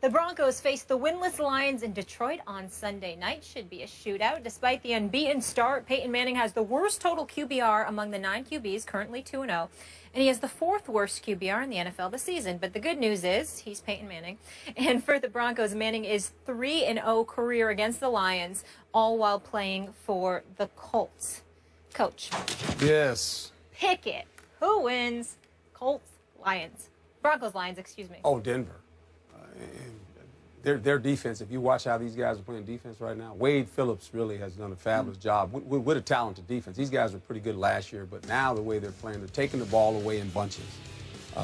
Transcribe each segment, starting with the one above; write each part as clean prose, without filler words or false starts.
The Broncos face the winless Lions in Detroit on Sunday night. Should be a shootout. Despite the unbeaten start, Peyton Manning has the worst total QBR among the 9 QBs, currently 2-0. And he has the 4th worst QBR in the NFL this season. But the good news is he's Peyton Manning. And for the Broncos, Manning is 3-0 career against the Lions, all while playing for the Colts. Coach. Yes. Pick it. Who wins? Colts, Lions. Broncos, Lions, excuse me. Oh, Denver. Their defense, if you watch how these guys are playing defense right now, Wade Phillips really has done a fabulous job with a talented defense. These guys were pretty good last year, but now the way they're playing, they're taking the ball away in bunches.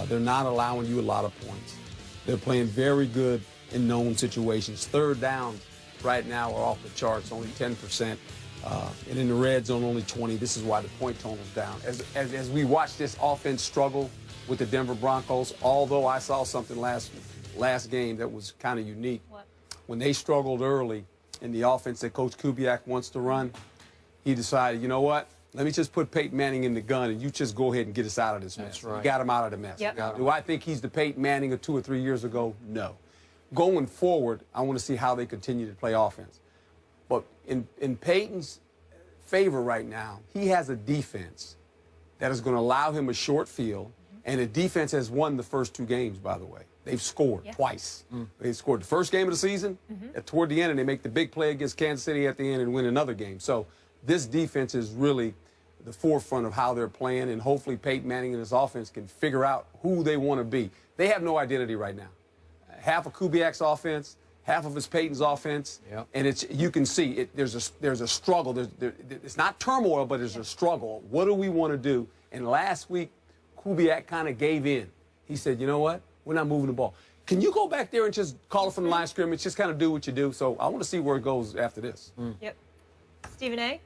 They're not allowing you a lot of points. They're playing very good in known situations. Third downs right now are off the charts, only 10%. And in the red zone, only 20. This is why the point total's down. As we watch this offense struggle with the Denver Broncos, although I saw something last game that was kind of unique. What? When they struggled early in the offense that Coach Kubiak wants to run, he decided, you know what? Let me just put Peyton Manning in the gun, and you just go ahead and get us out of this mess. That's right. You got him out of the mess. Yep. Do I think he's the Peyton Manning of 2 or 3 years ago? No. Going forward, I want to see how they continue to play offense. But in Peyton's favor right now, he has a defense that is going to allow him a short field, and the defense has won the first 2 games, by the way. They've scored twice. They scored the first game of the season toward the end, and they make the big play against Kansas City at the end and win another game. So this defense is really the forefront of how they're playing, and hopefully Peyton Manning and his offense can figure out who they want to be. They have no identity right now. Half of Kubiak's offense, half of his Peyton's offense, and you can see there's a struggle. It's not turmoil, but there's a struggle. What do we want to do? And last week, Kubiak kind of gave in. He said, you know what? We're not moving the ball. Can you go back there and just call it from the line of scrimmage, just kind of do what you do? So I want to see where it goes after this. Yep. Stephen A.?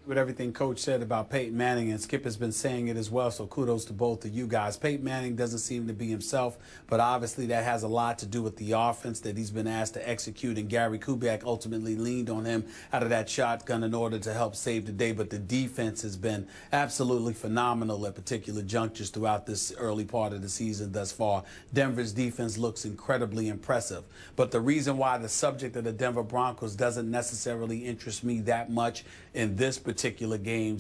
With everything Coach said about Peyton Manning, and Skip has been saying it as well, so kudos to both of you guys. Peyton Manning doesn't seem to be himself, but obviously that has a lot to do with the offense that he's been asked to execute, and Gary Kubiak ultimately leaned on him out of that shotgun in order to help save the day. But the defense has been absolutely phenomenal at particular junctures throughout this early part of the season thus far. Denver's defense looks incredibly impressive, but the reason why the subject of the Denver Broncos doesn't necessarily interest me that much in this particular game,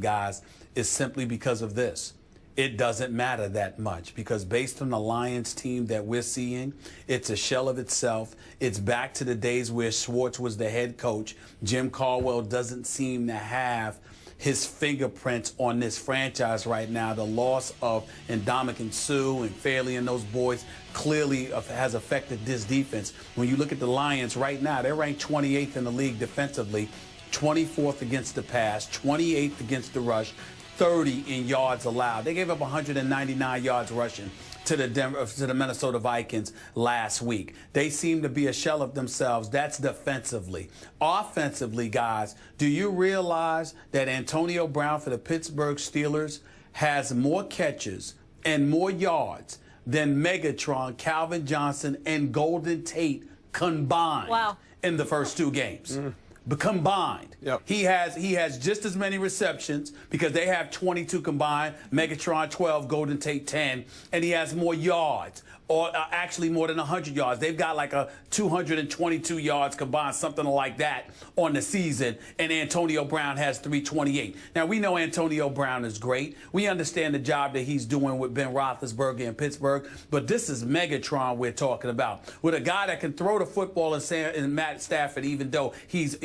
guys, is simply because of this. It doesn't matter that much, because based on the Lions team that we're seeing, it's a shell of itself. It's back to the days where Schwartz was the head coach. Jim Caldwell doesn't seem to have his fingerprints on this franchise right now. The loss of Ndamukong Suh and Fairley and those boys clearly has affected this defense. When you look at the Lions right now, they're ranked 28th in the league defensively, 24th against the pass, 28th against the rush, 30 in yards allowed. They gave up 199 yards rushing to the Minnesota Vikings last week. They seem to be a shell of themselves. That's defensively. Offensively, guys, do you realize that Antonio Brown for the Pittsburgh Steelers has more catches and more yards than Megatron, Calvin Johnson, and Golden Tate combined in the first 2 games? But combined, he has just as many receptions, because they have 22 combined, Megatron 12, Golden Tate 10, and he has more yards, or actually more than 100 yards. They've got like a 222 yards combined, something like that on the season, and Antonio Brown has 328. Now, we know Antonio Brown is great. We understand the job that he's doing with Ben Roethlisberger in Pittsburgh, but this is Megatron we're talking about, with a guy that can throw the football and Matt Stafford, even though he's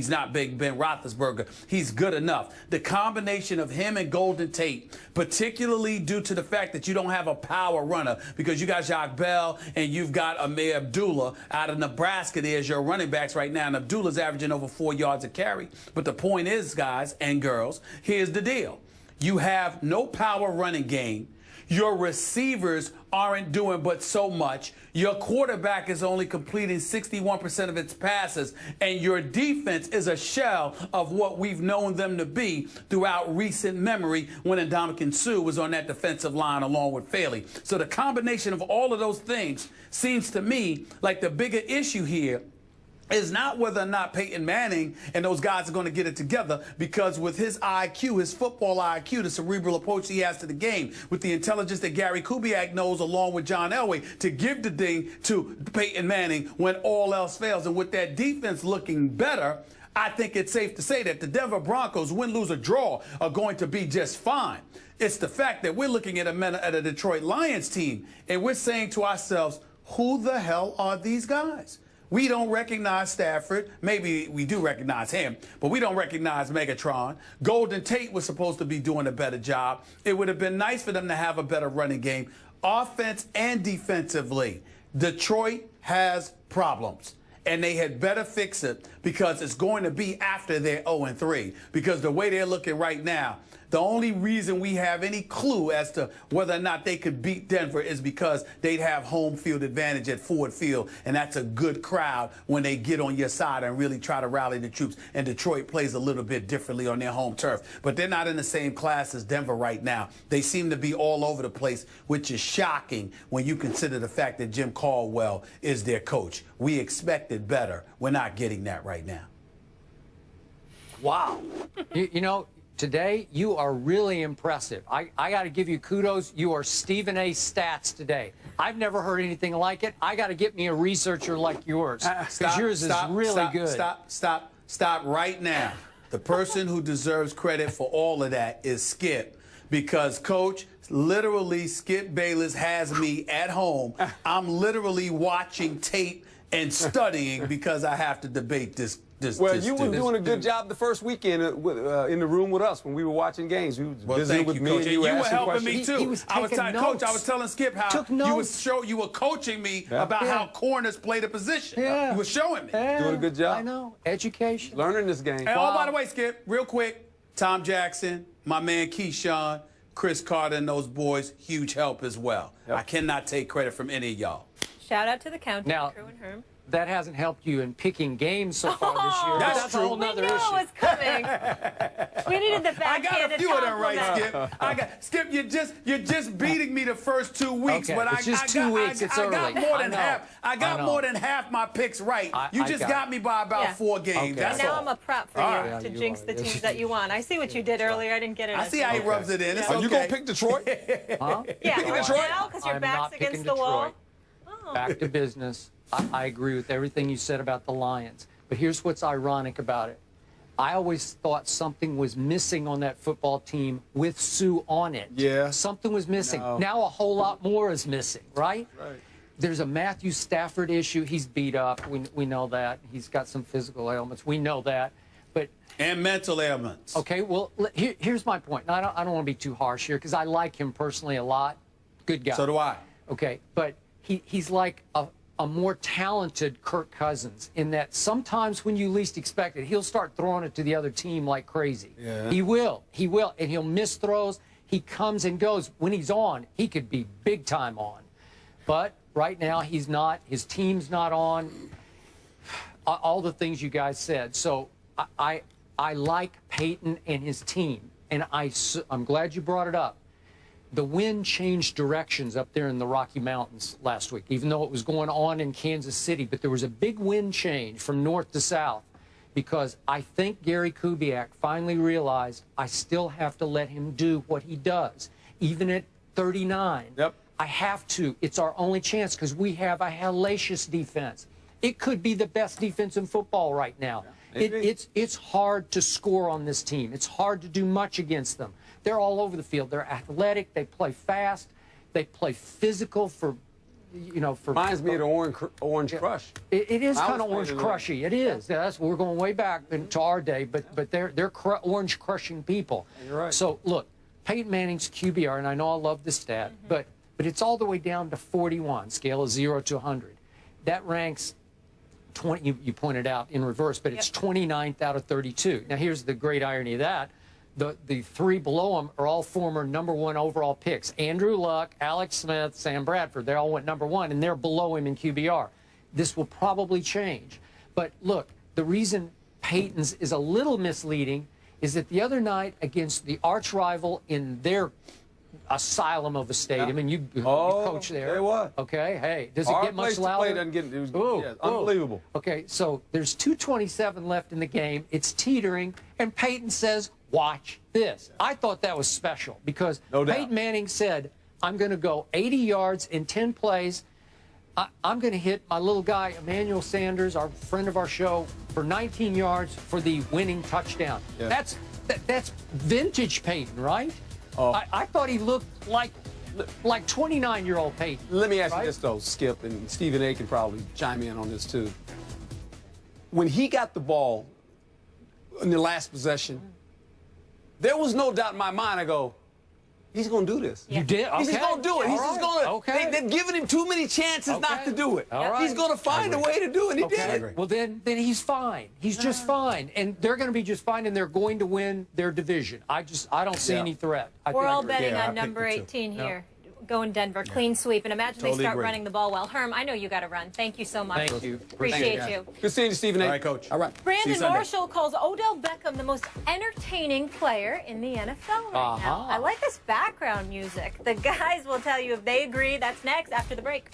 not big Ben Roethlisberger. He's good enough. The combination of him and Golden Tate, particularly due to the fact that you don't have a power runner, because you got Jacques Bell and you've got Amir Abdullah out of Nebraska there as your running backs right now, and Abdullah's averaging over 4 yards a carry. But the point is, guys and girls, here's the deal. You have no power running game. Your receivers aren't doing but so much. Your quarterback is only completing 61% of its passes, and your defense is a shell of what we've known them to be throughout recent memory when Ndamukong Suh was on that defensive line along with Fairley. So the combination of all of those things seems to me like the bigger issue here is not whether or not Peyton Manning and those guys are going to get it together, because with his IQ, his football IQ, the cerebral approach he has to the game, with the intelligence that Gary Kubiak knows along with John Elway to give the ding to Peyton Manning when all else fails, and with that defense looking better, I think it's safe to say that the Denver Broncos, win, lose, or draw, are going to be just fine. It's the fact that we're looking at a Detroit Lions team, and we're saying to ourselves, who the hell are these guys? We don't recognize Stafford. Maybe we do recognize him, but we don't recognize Megatron. Golden Tate was supposed to be doing a better job. It would have been nice for them to have a better running game, offense and defensively. Detroit has problems, and they had better fix it, because it's going to be after they're 0-3. Because the way they're looking right now, the only reason we have any clue as to whether or not they could beat Denver is because they'd have home field advantage at Ford Field, and that's a good crowd when they get on your side and really try to rally the troops. And Detroit plays a little bit differently on their home turf. But they're not in the same class as Denver right now. They seem to be all over the place, which is shocking when you consider the fact that Jim Caldwell is their coach. We expected better. We're not getting that right now. Wow. you know, today, you are really impressive. I got to give you kudos. You are Stephen A. Stats today. I've never heard anything like it. I got to get me a researcher like yours, because yours is really good. Stop right now. The person who deserves credit for all of that is Skip, because, Coach, literally, Skip Bayless has me at home. I'm literally watching tape and studying because I have to debate this. Well, you were doing a good job the first weekend in the room with us when we were watching games. You were visiting with me, Coach. and you were helping me too. Coach, I was telling Skip how you were coaching me about how corners play the position. Yeah. You were showing me. Yeah. Doing a good job. I know. Education. Learning this game. And oh, by the way, Skip, real quick, Tom Jackson, my man Keyshawn, Chris Carter, and those boys, huge help as well. Yep. I cannot take credit from any of y'all. Shout out to the countdown crew and Herm. That hasn't helped you in picking games so far this year. That's a whole nother issue. We knew it was coming. We needed the backhanded I got a few of them right, compliment. Skip. Skip, you're just beating me the first 2 weeks, okay. but it's just 2 weeks. It's early. I got more than half. I got more than half my picks right. You just got me by about 4 games. Okay. That's and now all. I'm a prop for you to jinx the teams that you want. I see what you did earlier. I didn't get it. I see how he rubs it in. It's okay. Are you gonna pick Detroit? Yeah, picking Detroit? now because your I'm back's not against picking the wall. Detroit. Back to business. I agree with everything you said about the Lions. But here's what's ironic about it. I always thought something was missing on that football team with Sue on it. Yeah. Something was missing. No. Now a whole lot more is missing, right? Right. There's a Matthew Stafford issue. He's beat up. We know that. He's got some physical ailments. We know that. But and mental ailments. Okay, well, here's my point. Now, I don't want to be too harsh here, because I like him personally a lot. Good guy. So do I. Okay, but he's like a more talented Kirk Cousins, in that sometimes when you least expect it, he'll start throwing it to the other team like crazy. Yeah. He will, and he'll miss throws. He comes and goes. When he's on, he could be big time on. But right now, he's not. His team's not on. All the things you guys said. So I like Peyton and his team, and I'm glad you brought it up. The wind changed directions up there in the Rocky Mountains last week, even though it was going on in Kansas City. But there was a big wind change from north to south, because I think Gary Kubiak finally realized I still have to let him do what he does, even at 39. Yep. I have to. It's our only chance, because we have a hellacious defense. It could be the best defense in football right now. Yeah, it's hard to score on this team. It's hard to do much against them. They're all over the field. They're athletic. They play fast. They play physical Reminds me of the Orange Crush. It is kind of Orange Crushy. It is. That's, we're going way back into our day, but they're orange crushing people. You're right. So look, Peyton Manning's QBR, and I know I love the stat, but it's all the way down to 41, scale of 0 to 100. That ranks 20. You pointed out in reverse, but it's 29th out of 32. Now here's the great irony of that. The 3 below him are all former #1 overall picks. Andrew Luck, Alex Smith, Sam Bradford. They all went #1, and they're below him in QBR. This will probably change. But look, the reason Peyton's is a little misleading is that the other night against the arch rival in their asylum of a stadium, and you Oh, coach there. it was. Okay, hey, does it Hard get place much to play, louder? doesn't get, it was, Ooh, yeah, ooh. unbelievable. Okay, so there's 2:27 left in the game. It's teetering, and Peyton says, "Watch this." I thought that was special because No doubt. Peyton Manning said, "I'm going to go 80 yards in 10 plays. I'm going to hit my little guy, Emmanuel Sanders, our friend of our show, for 19 yards for the winning touchdown." Yeah. That's vintage Peyton, right? Oh. I thought he looked like 29-year-old Peyton. Let me ask right? you this, though, Skip, and Stephen A. can probably chime in on this, too. When he got the ball in the last possession, there was no doubt in my mind. I go, he's going to do this. You did? Okay. He's just going to do it. He's just going to. Okay. They're giving him too many chances not to do it. All right. He's going to find a way to do it, and he did it. Well, then he's fine. He's just fine, and they're going to be just fine, and they're going to win their division. I don't see any threat. We're all betting Yeah, I on picked number it too. 18 here. Going Denver, clean sweep, and imagine Totally they start agree. running the ball well. Herm, I know you got to run. Thank you so much. Thank you. Appreciate Thank you. Good seeing you, Stephen A. All right, Coach. All right. See you Brandon Sunday. Marshall calls Odell Beckham the most entertaining player in the NFL right now. I like this background music. The guys will tell you if they agree. That's next after the break.